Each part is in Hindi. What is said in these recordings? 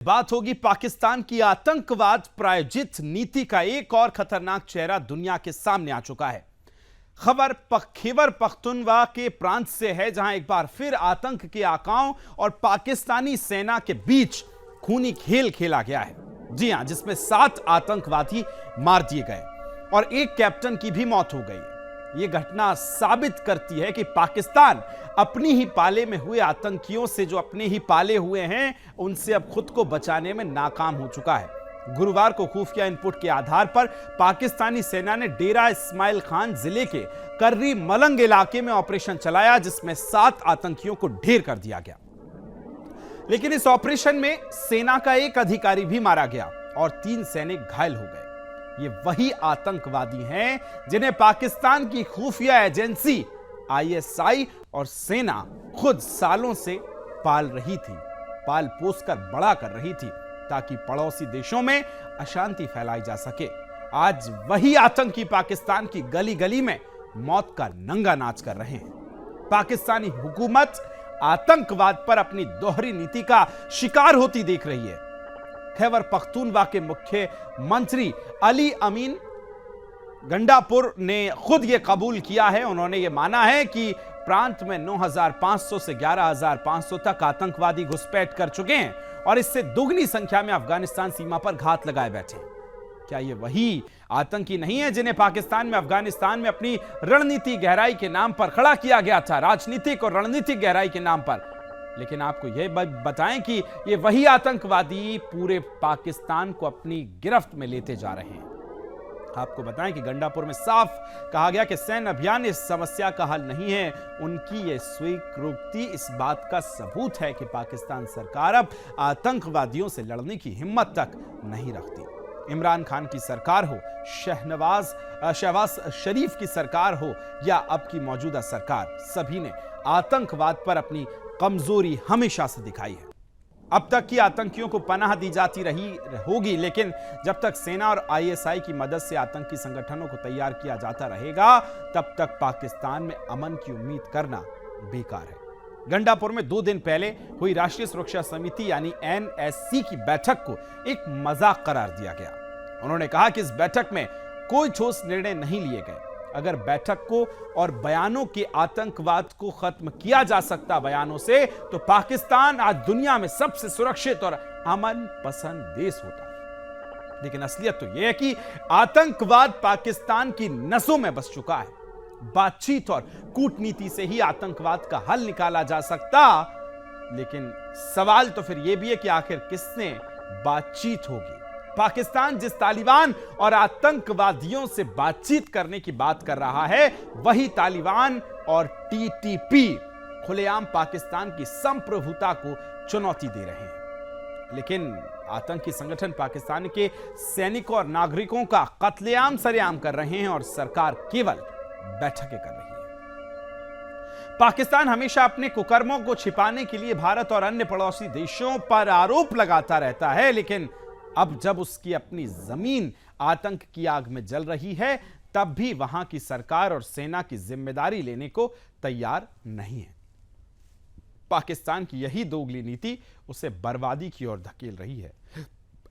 बात होगी पाकिस्तान की आतंकवाद प्रायोजित नीति का एक और खतरनाक चेहरा दुनिया के सामने आ चुका है। खबर खैबर पख्तूनख्वा के प्रांत से है, जहां एक बार फिर आतंक के आकाओं और पाकिस्तानी सेना के बीच खूनी खेल खेला गया है। जी हां, जिसमें 7 आतंकवादी मार दिए गए और एक कैप्टन की भी मौत हो गई। यह घटना साबित करती है कि पाकिस्तान अपनी ही पाले में हुए आतंकियों से, जो अपने ही पाले हुए हैं, उनसे अब खुद को बचाने में नाकाम हो चुका है। गुरुवार को खुफिया इनपुट के आधार पर पाकिस्तानी सेना ने डेरा इस्माइल खान जिले के कर्री मलंग इलाके में ऑपरेशन चलाया, जिसमें 7 आतंकियों को ढेर कर दिया गया। लेकिन इस ऑपरेशन में सेना का एक अधिकारी भी मारा गया और 3 सैनिक घायल हो गए। ये वही आतंकवादी हैं जिन्हें पाकिस्तान की खुफिया एजेंसी आईएसआई और सेना खुद सालों से पाल रही थी, पाल पोस कर बड़ा कर रही थी, ताकि पड़ोसी देशों में अशांति फैलाई जा सके। आज वही आतंकी पाकिस्तान की गली गली में मौत का नंगा नाच कर रहे हैं। पाकिस्तानी हुकूमत आतंकवाद पर अपनी दोहरी नीति का शिकार होती देख रही है। खैबर पख्तूनख्वा के मुख्यमंत्री अली अमीन गंडापुर ने खुद यह कबूल किया है। उन्होंने यह माना है कि प्रांत में 9,500 से 11,500 तक आतंकवादी घुसपैठ कर चुके हैं और इससे दुगनी संख्या में अफगानिस्तान सीमा पर घात लगाए बैठे हैं। क्या ये वही आतंकी नहीं है जिन्हें पाकिस्तान में अफगानिस्तान में अपनी रणनीति गहराई के नाम पर खड़ा किया गया था, राजनीतिक और रणनीतिक गहराई के नाम पर? लेकिन आपको यह बताएं कि ये वही आतंकवादी पूरे पाकिस्तान को अपनी गिरफ्त में लेते जा रहे हैं। आपको बताएं कि गंडापुर में साफ कहा गया कि सैन्य अभियान इस समस्या का हल नहीं है। उनकी यह स्वीकृति इस बात का सबूत है कि पाकिस्तान सरकार अब आतंकवादियों से लड़ने की हिम्मत तक नहीं रखती। इमरान खान की सरकार हो, शहबाज शरीफ की सरकार हो या अब की मौजूदा सरकार, सभी ने आतंकवाद पर अपनी कमजोरी हमेशा से दिखाई है। अब तक की आतंकियों को पनाह दी जाती रही होगी, लेकिन जब तक सेना और आईएसआई की मदद से आतंकी संगठनों को तैयार किया जाता रहेगा, तब तक पाकिस्तान में अमन की उम्मीद करना बेकार है। गंडापुर में 2 दिन पहले हुई राष्ट्रीय सुरक्षा समिति यानी एनएससी की बैठक को एक मजाक करार दिया गया। उन्होंने कहा कि इस बैठक में कोई ठोस निर्णय नहीं लिए गए। अगर बैठक को और बयानों के आतंकवाद को खत्म किया जा सकता बयानों से, तो पाकिस्तान आज दुनिया में सबसे सुरक्षित और अमन पसंद देश होता। लेकिन असलियत तो यह है कि आतंकवाद पाकिस्तान की नसों में बस चुका है। बातचीत और कूटनीति से ही आतंकवाद का हल निकाला जा सकता, लेकिन सवाल तो फिर यह भी है कि आखिर किसने बातचीत होगी। पाकिस्तान जिस तालिबान और आतंकवादियों से बातचीत करने की बात कर रहा है, वही तालिबान और टीटीपी खुलेआम पाकिस्तान की संप्रभुता को चुनौती दे रहे हैं। लेकिन आतंकी संगठन पाकिस्तान के सैनिकों और नागरिकों का कत्लेआम सरेआम कर रहे हैं और सरकार केवल बैठकें कर रही है। पाकिस्तान हमेशा अपने कुकर्मों को छिपाने के लिए भारत और अन्य पड़ोसी देशों पर आरोप लगाता रहता है, लेकिन अब जब उसकी अपनी जमीन आतंक की आग में जल रही है, तब भी वहां की सरकार और सेना की जिम्मेदारी लेने को तैयार नहीं है। पाकिस्तान की यही दोगली नीति उसे बर्बादी की ओर धकेल रही है।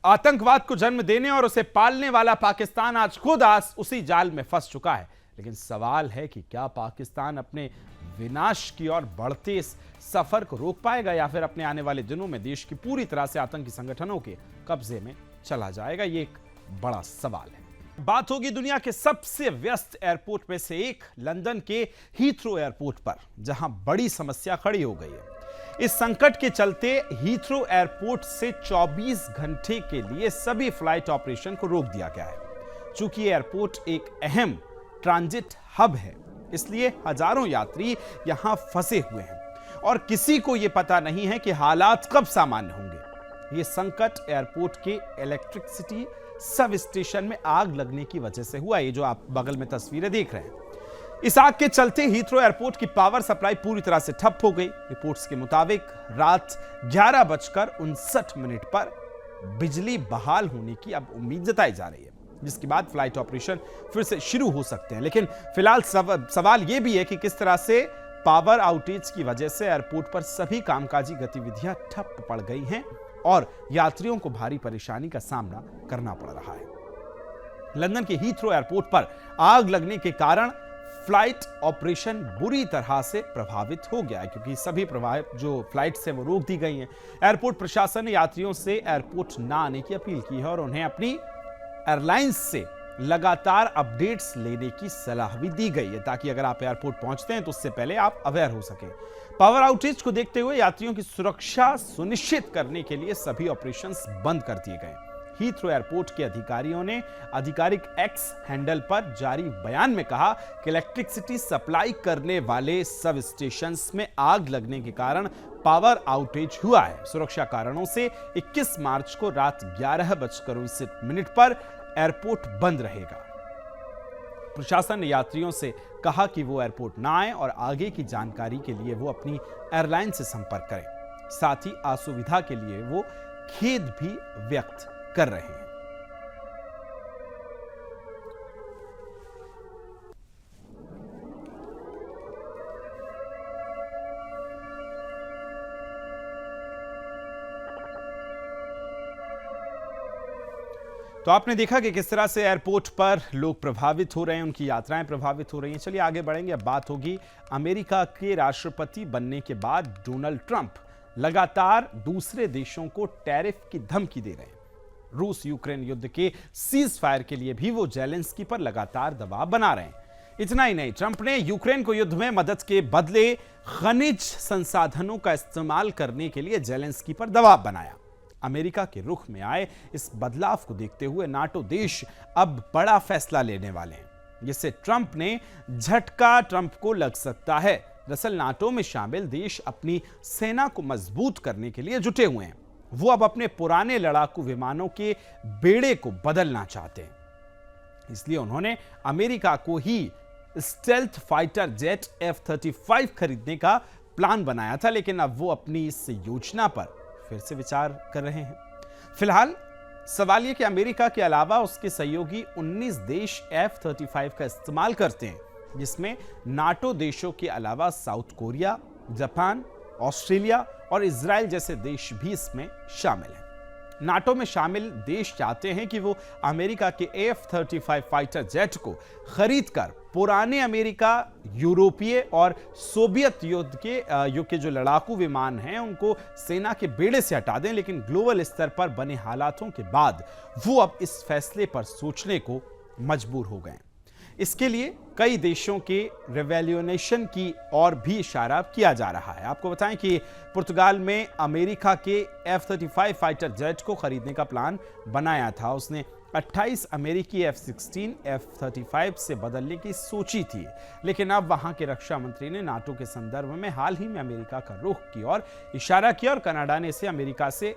आतंकवाद को जन्म देने और उसे पालने वाला पाकिस्तान आज खुद उसी जाल में फंस चुका है। लेकिन सवाल है कि क्या पाकिस्तान अपने विनाश की ओर बढ़ते इस सफर को रोक पाएगा, या फिर अपने आने वाले दिनों में देश की पूरी तरह से आतंकी संगठनों के कब्जे में चला जाएगा? ये एक बड़ा सवाल है। बात होगी दुनिया के सबसे व्यस्त एयरपोर्ट में से एक लंदन के हीथ्रो एयरपोर्ट पर, जहां बड़ी समस्या खड़ी हो गई है। इस संकट के चलते हीथ्रो एयरपोर्ट से 24 घंटे के लिए सभी फ्लाइट ऑपरेशन को रोक दिया गया है। चूंकि एयरपोर्ट एक अहम ट्रांजिट हब है, इसलिए हजारों यात्री यहां फंसे हुए हैं और किसी को यह पता नहीं है कि हालात कब सामान्य होंगे। यह संकट एयरपोर्ट के इलेक्ट्रिसिटी सब स्टेशन में आग लगने की वजह से हुआ। ये जो आप बगल में तस्वीरें देख रहे हैं, इस आग के चलते हीथ्रो एयरपोर्ट की पावर सप्लाई पूरी तरह से ठप हो गई। रिपोर्ट्स के मुताबिक रात 11:59 पर बिजली बहाल होने की अब उम्मीद जताई जा रही है, जिसके बाद फ्लाइट ऑपरेशन फिर से शुरू हो सकते हैं। लेकिन फिलहाल सवाल यह भी है कि किस तरह से पावर आउटेज की वजह से एयरपोर्ट पर सभी कामकाजी गतिविधियां ठप पड़ गई हैं और यात्रियों को भारी परेशानी का सामना करना पड़ रहा है। लंदन के हीथ्रो एयरपोर्ट पर आग लगने के कारण फ्लाइट ऑपरेशन बुरी तरह से प्रभावित हो गया है, क्योंकि सभी जो फ्लाइट्स हैं वो रोक दी गई हैं। एयरपोर्ट प्रशासन ने यात्रियों से एयरपोर्ट ना आने की अपील की है और उन्हें अपनी एयरलाइंस से लगातार अपडेट्स लेने की सलाह भी दी गई है, ताकि अगर आप एयरपोर्ट पहुंचते हैं तो उससे पहले आप अवेयर हो सकें। पावर आउटेज को देखते हुए यात्रियों की सुरक्षा सुनिश्चित करने के लिए सभी ऑपरेशंस बंद कर दिए गए। हीथ्रो एयरपोर्ट के अधिकारियों ने आधिकारिक एक्स हैंडल पर जारी बयान में कहा कि इलेक्ट्रिसिटी सप्लाई करने वाले सब स्टेशंस में आग लगने के कारण पावर आउटेज हुआ है। सुरक्षा कारणों से 21 मार्च को रात 11:19 पर एयरपोर्ट बंद रहेगा। प्रशासन ने यात्रियों से कहा कि वो एयरपोर्ट ना आए और आगे की जानकारी के लिए वो अपनी एयरलाइन से संपर्क करें। साथ ही असुविधा के लिए वो खेद भी व्यक्त कर रहे हैं। तो आपने देखा कि किस तरह से एयरपोर्ट पर लोग प्रभावित हो रहे हैं, उनकी यात्राएं प्रभावित हो रही हैं। चलिए आगे बढ़ेंगे। अब बात होगी अमेरिका के राष्ट्रपति बनने के बाद डोनाल्ड ट्रंप लगातार दूसरे देशों को टैरिफ की धमकी दे रहे हैं। रूस यूक्रेन युद्ध के सीज फायर के लिए भी वो जेलेंस्की पर लगातार दबाव बना रहे हैं। इतना ही नहीं, ट्रंप ने यूक्रेन को युद्ध में मदद के बदले खनिज संसाधनों का इस्तेमाल करने के लिए जेलेंस्की पर दबाव बनाया। अमेरिका के रुख में आए इस बदलाव को देखते हुए नाटो देश अब बड़ा फैसला लेने वाले हैं, जिससे ट्रंप ने झटका ट्रंप को लग सकता है। दरअसल नाटो में शामिल देश अपनी सेना को मजबूत करने के लिए जुटे हुए हैं। वो अब अपने पुराने लड़ाकू विमानों के बेड़े को बदलना चाहते हैं, इसलिए उन्होंने अमेरिका को ही स्टेल्थ फाइटर जेट F-35 खरीदने का प्लान बनाया था, लेकिन अब वो अपनी इस योजना पर फिर से विचार कर रहे हैं। फिलहाल सवाल यह कि अमेरिका के अलावा उसके सहयोगी 19 देश F-35 का इस्तेमाल करते हैं, जिसमें नाटो देशों के अलावा साउथ कोरिया, जापान, ऑस्ट्रेलिया और इजराइल जैसे देश भी इसमें शामिल हैं। नाटो में शामिल देश चाहते हैं कि वो अमेरिका के F-35 फाइटर जेट को खरीदकर पुराने अमेरिका, यूरोपीय और सोवियत युग के जो लड़ाकू विमान हैं उनको सेना के बेड़े से हटा दें। लेकिन ग्लोबल स्तर पर बने हालातों के बाद वो अब इस फैसले पर सोचने को मजबूर हो गए। इसके लिए कई देशों के रिवैल्यूएशन की और भी इशारा किया जा रहा है। आपको बताएं कि पुर्तगाल में अमेरिका के F-35 फाइटर जेट को खरीदने का प्लान बनाया था। उसने 28 अमेरिकी F-16 F-35 से बदलने की सोची थी, लेकिन अब वहां के रक्षा मंत्री ने नाटो के संदर्भ में हाल ही में अमेरिका का रुख की और इशारा किया और कनाडा ने इसे अमेरिका से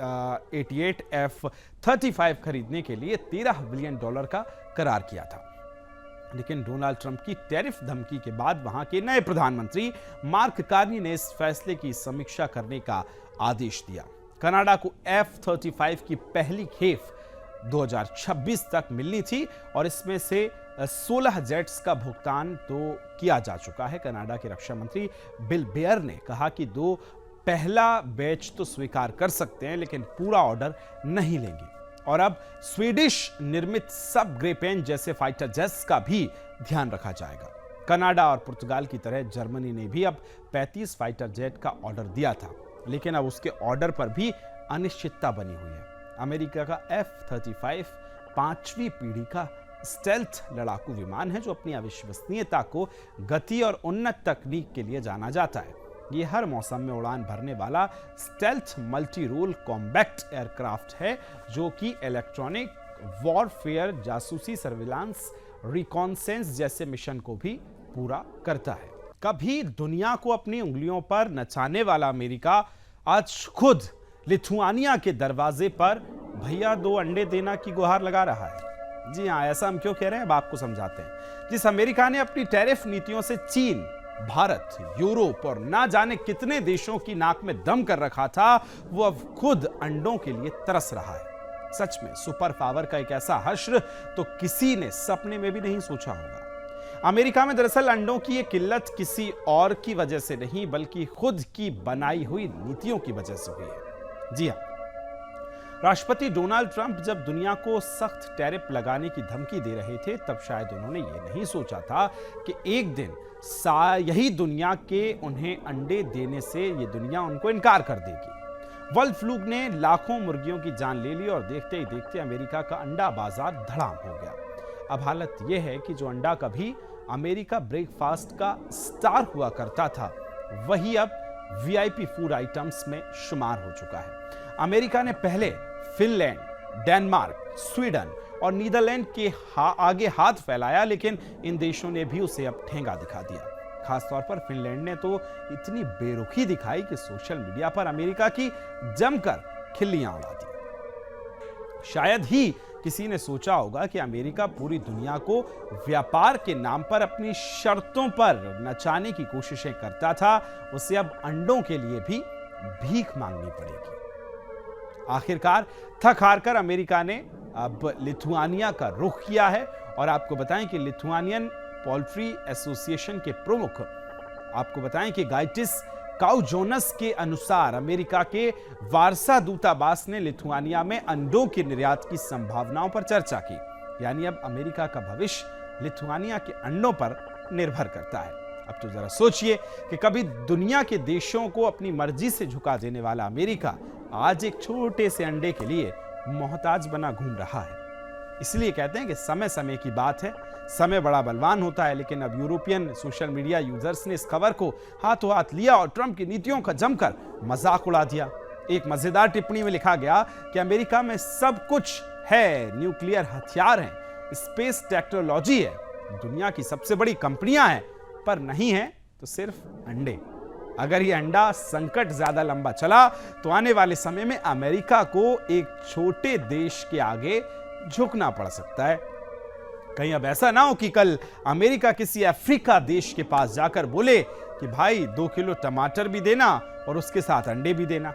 88 F-35 खरीदने के लिए $13 बिलियन का करार किया था। लेकिन डोनाल्ड ट्रंप की टैरिफ धमकी के बाद वहां के नए प्रधानमंत्री मार्क कार्नी ने इस फैसले की समीक्षा करने का आदेश दिया। कनाडा को F-35 की पहली खेप 2026 तक मिलनी थी और इसमें से 16 जेट्स का भुगतान तो किया जा चुका है। कनाडा के रक्षा मंत्री बिल बेयर ने कहा कि पहला बैच तो स्वीकार कर सकते हैं, लेकिन पूरा ऑर्डर नहीं लेंगे। और अब स्वीडिश निर्मित सब ग्रिपेन जैसे फाइटर जेट्स का भी ध्यान रखा जाएगा। कनाडा और पुर्तगाल की तरह जर्मनी ने भी अब 35 फाइटर जेट का ऑर्डर दिया था, लेकिन अब उसके ऑर्डर पर भी अनिश्चितता बनी हुई है। अमेरिका का F-35 5वीं पीढ़ी का स्टेल्थ लड़ाकू विमान है, जो अपनी अविश्वसनीयता को गति और उन्नत तकनीक के लिए जाना जाता है। ये हर मौसम में उड़ान भरने वाला stealth multi role combat aircraft है, जो कि इलेक्ट्रॉनिक वॉरफेयर, जासूसी, सर्विलांस, रिकॉन्सेंस जैसे मिशन को भी पूरा करता है। कभी दुनिया को अपनी उंगलियों पर नचाने वाला अमेरिका आज खुद लिथुआनिया के दरवाजे पर भैया 2 अंडे देना की गुहार लगा रहा है। जी हाँ, ऐसा हम क्यों कह रहे हैं, अब आपको समझाते हैं। जिस अमेरिका ने अपनी टैरिफ नीतियों से चीन, भारत, यूरोप और ना जाने कितने देशों की नाक में दम कर रखा था, वो अब खुद अंडों के लिए तरस रहा है। सच में सुपर पावर का एक ऐसा हश्र तो किसी ने सपने में भी नहीं सोचा होगा। अमेरिका में दरअसल अंडों की ये किल्लत किसी और की वजह से नहीं, बल्कि खुद की बनाई हुई नीतियों की वजह से हुई है। जी हाँ, राष्ट्रपति डोनाल्ड ट्रंप जब दुनिया को सख्त टैरिफ लगाने की धमकी दे रहे थे, तब शायद उन्होंने ये नहीं सोचा था कि एक दिन यही दुनिया के उन्हें अंडे देने से ये दुनिया उनको इनकार कर देगी। बर्ड फ्लू ने लाखों मुर्गियों की जान ले ली और देखते ही देखते अमेरिका का अंडा बाजार धड़ाम हो गया। अब हालत यह है कि जो अंडा कभी अमेरिका ब्रेकफास्ट का स्टार हुआ करता था, वही अब वीआईपी फूड आइटम्स में शुमार हो चुका है। अमेरिका ने पहले फिनलैंड, डेनमार्क, स्वीडन और नीदरलैंड के आगे हाथ फैलाया, लेकिन इन देशों ने भी उसे अब ठेंगा दिखा दिया। खासतौर पर फिनलैंड ने तो इतनी बेरुखी दिखाई कि सोशल मीडिया पर अमेरिका की जमकर खिल्लियां उड़ा दी। शायद ही किसी ने सोचा होगा कि अमेरिका पूरी दुनिया को व्यापार के नाम पर अपनी शर्तों पर नचाने की कोशिशें करता था, उसे अब अंडों के लिए भी भीख मांगनी पड़ेगी। आखिरकार थक हारकर अमेरिका ने अब लिथुआनिया का रुख किया है और आपको बताएं कि लिथुआनियन पोल्ट्री एसोसिएशन के प्रमुख आपको बताएं कि गाइटिस काउजोनस के अनुसार अमेरिका के वारसा दूतावास ने लिथुआनिया में अंडों के निर्यात की संभावनाओं पर चर्चा की। यानी अब अमेरिका का भविष्य लिथुआनिया के अंडों पर निर्भर करता है। अब तो जरा सोचिए कि कभी दुनिया के देशों को अपनी मर्जी से झुका देने वाला अमेरिका आज एक छोटे से अंडे के लिए मोहताज बना घूम रहा है। इसलिए कहते हैं कि समय समय की बात है, समय बड़ा बलवान होता है। लेकिन अब यूरोपियन सोशल मीडिया यूजर्स ने इस खबर को हाथों हाथ लिया और ट्रंप की नीतियों का जमकर मजाक उड़ा दिया। एक मजेदार टिप्पणी में लिखा गया कि अमेरिका में सब कुछ है, न्यूक्लियर हथियार हैं, स्पेस टेक्नोलॉजी है, दुनिया की सबसे बड़ी कंपनियां हैं, पर नहीं है तो सिर्फ अंडे। अगर ये अंडा संकट ज्यादा लंबा चला तो आने वाले समय में अमेरिका को एक छोटे देश के आगे झुकना पड़ सकता है। कहीं अब ऐसा ना हो कि कल अमेरिका किसी अफ्रीका देश के पास जाकर बोले कि भाई 2 किलो टमाटर भी देना और उसके साथ अंडे भी देना।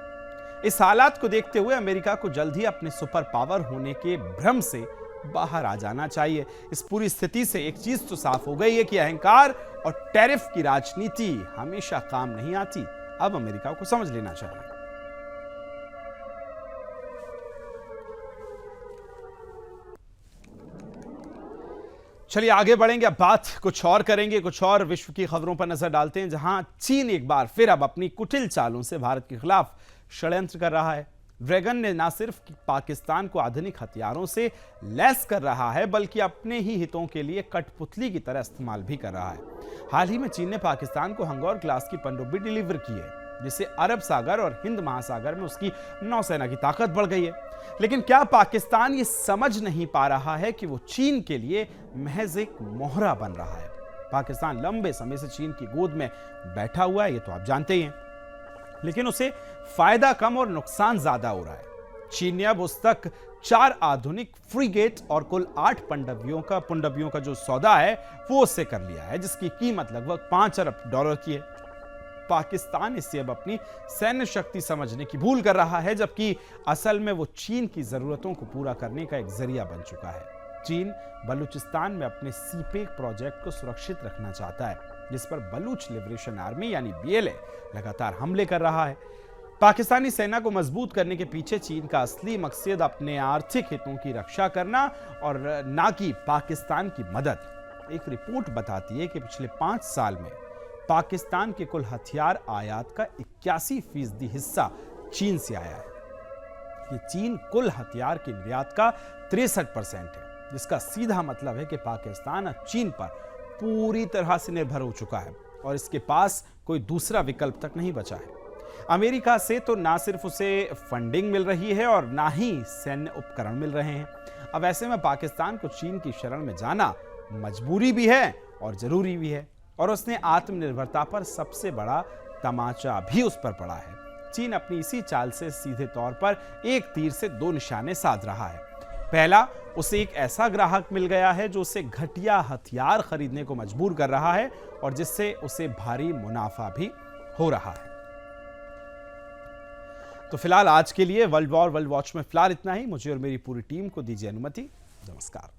इस हालात को देखते हुए अमेरिका को जल्द ही अपने सुपर पावर होने के भ्रम से बाहर आ जाना चाहिए। इस पूरी स्थिति से एक चीज तो साफ हो गई है कि अहंकार और टैरिफ की राजनीति हमेशा काम नहीं आती। अब अमेरिका को समझ लेना चाहिए। चलिए आगे बढ़ेंगे, अब बात कुछ और करेंगे, कुछ और विश्व की खबरों पर नजर डालते हैं, जहां चीन एक बार फिर अब अपनी कुटिल चालों से भारत के खिलाफ षड्यंत्र कर रहा है। ड्रैगन ने न सिर्फ पाकिस्तान को आधुनिक हथियारों से लैस कर रहा है, बल्कि अपने ही हितों के लिए कठपुतली की तरह इस्तेमाल भी कर रहा है। हाल ही में चीन ने पाकिस्तान को हंगौर क्लास की पनडुब्बी डिलीवर की है, जिससे अरब सागर और हिंद महासागर में उसकी नौसेना की ताकत बढ़ गई है। लेकिन क्या पाकिस्तान ये समझ नहीं पा रहा है कि वो चीन के लिए महज एक मोहरा बन रहा है? पाकिस्तान लंबे समय से चीन की गोद में बैठा हुआ है, ये तो आप जानते ही हैं, लेकिन उसे फायदा कम और नुकसान ज्यादा हो रहा है। चीन ने अब उस तक 4 आधुनिक फ्रीगेट और कुल 8 पनडुब्बियों का जो सौदा है वो उससे कर लिया है, जिसकी कीमत लगभग $5 अरब की है। पाकिस्तान इसे अब अपनी सैन्य शक्ति समझने की भूल कर रहा है, जबकि असल में वो चीन की जरूरतों को पूरा करने का एक जरिया बन चुका है। चीन बलूचिस्तान में अपने सीपेक प्रोजेक्ट को सुरक्षित रखना चाहता है, जिस पर बलूच लिबरेशन आर्मी यानी BLA लगातार हमले कर रहा है। पाकिस्तानी सेना को मजबूत करने के पीछे चीन का असली मकसद अपने आर्थिक हितों की रक्षा करना और ना कि पाकिस्तान की मदद। एक रिपोर्ट बताती है कि पिछले 5 साल में पाकिस्तान के कुल हथियार आयात का 81% हिस्सा चीन से आया है। ये चीन कुल हथियार के निर्यात का 63% है, जिसका सीधा मतलब है कि पाकिस्तान अब चीन पर पूरी तरह से निर्भर हो चुका है और इसके पास कोई दूसरा विकल्प तक नहीं बचा है। अमेरिका से तो ना सिर्फ उसे फंडिंग मिल रही है और ना ही सैन्य उपकरण मिल रहे हैं। अब ऐसे में पाकिस्तान को चीन की शरण में जाना मजबूरी भी है और जरूरी भी है, और उसने आत्मनिर्भरता पर सबसे बड़ा तमाचा भी उस पर पड़ा है। चीन अपनी इसी चाल से सीधे तौर पर एक तीर से 2 निशाने साध रहा है। पहला, उसे एक ऐसा ग्राहक मिल गया है जो उसे घटिया हथियार खरीदने को मजबूर कर रहा है और जिससे उसे भारी मुनाफा भी हो रहा है। तो फिलहाल आज के लिए वर्ल्ड वॉच में फिलहाल इतना ही। मुझे और मेरी पूरी टीम को दीजिए अनुमति। नमस्कार।